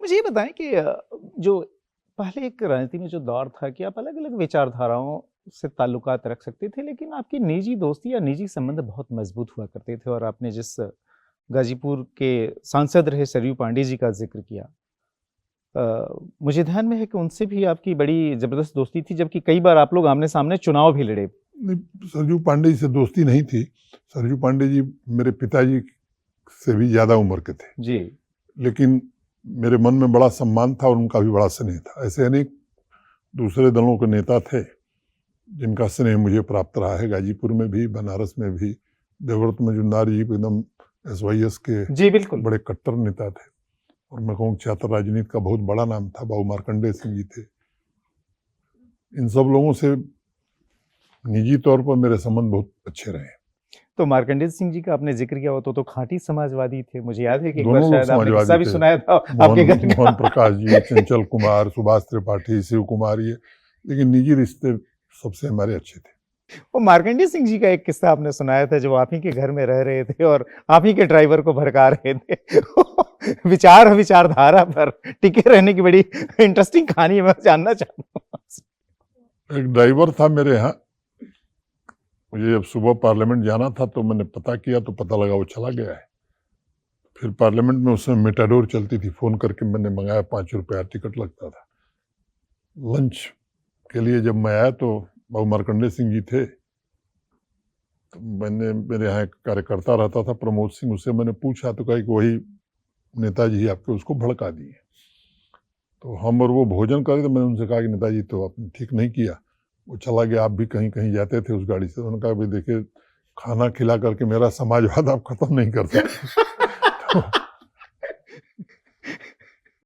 मुझे ये बताएं कि जो पहले एक राजनीति में जो दौर था कि आप अलग-अलग विचारधाराओं से ताल्लुकात रख सकते थे, लेकिन आपकी निजी दोस्ती या निजी संबंध बहुत मजबूत हुआ करते थे और आपने जिस गाजीपुर के सांसद रहे सरयू पांडे जी का ज़िक्र किया। मुझे ध्यान में है कि उनसे भी आपकी बड़ी ज़बरदस्त दोस्ती थी, जबकि कई बार आप लोग आमने-सामने चुनाव भी लड़े। नहीं, सरयू पांडे जी से दोस्ती नहीं थी। सरयू पांडे जी मेरे पिताजी से भी ज़्यादा उम्र के थे, जी। लेकिन मेरे मन में बड़ा सम्मान था और उनका भी बड़ा स्नेह था। ऐसे अनेक दूसरे दलों के नेता थे जिनका स्नेह मुझे प्राप्त रहा है, गाजीपुर में भी, बनारस में भी। देवव्रत मजुमदार जी एकदम SYS के जी, बिल्कुल। बड़े कट्टर नेता थे और मैं कहूँ छात्र राजनीति का बहुत बड़ा नाम था। बाबू मार्कंडेय सिंह जी थे। इन सब लोगों से निजी तौर पर मेरे संबंध बहुत अच्छे रहे। तो मार्कंडेय सिंह जी का आपने ज़िक्र किया हो तो खाँटी समाजवादी थे। मुझे याद है कि एक बार दोनों लोग शायद आपने किस्सा समाजवादी भी थे। सुनाया था आपके घर का। मोहन प्रकाश जी, चंचल कुमार, सुभाष त्रिपाठी, शिव कुमार, ये, लेकिन निजी रिश्ते सबसे हमारे अच्छे थे। वो मार्कंडेय सिंह जी का एक किस्सा आपने सुनाया था जब आप ही के घर में रह रहे थे और आप ही के ड्राइवर को भड़का रहे थे। विचारधारा पर टिके रहने की बड़ी इंटरेस्टिंग कहानी है, मैं जानना चाहता हूँ। एक ड्राइवर था मेरे यहाँ, मुझे जब सुबह पार्लियामेंट जाना था तो मैंने पता किया तो पता लगा वो चला गया है। फिर पार्लियामेंट में उस समय मेटाडोर चलती थी, फ़ोन करके मैंने मंगाया, 5 रुपया टिकट लगता था। लंच के लिए जब मैं आया तो बाबू मार्कंडेय सिंह जी थे। तो मेरे यहाँ एक कार्यकर्ता रहता था प्रमोद सिंह, उससे मैंने पूछा तो कहा कि वही नेताजी आपके उसको भड़का दिए। तो हम और वो भोजन करे तो मैंने उनसे कहा कि नेताजी तो आपने ठीक नहीं किया। वो चला गया, आप भी कहीं कहीं जाते थे उस गाड़ी से। उन्होंने कहा भाई देखिए, खाना खिला करके मेरा समाजवाद आप खत्म नहीं कर सकते। तो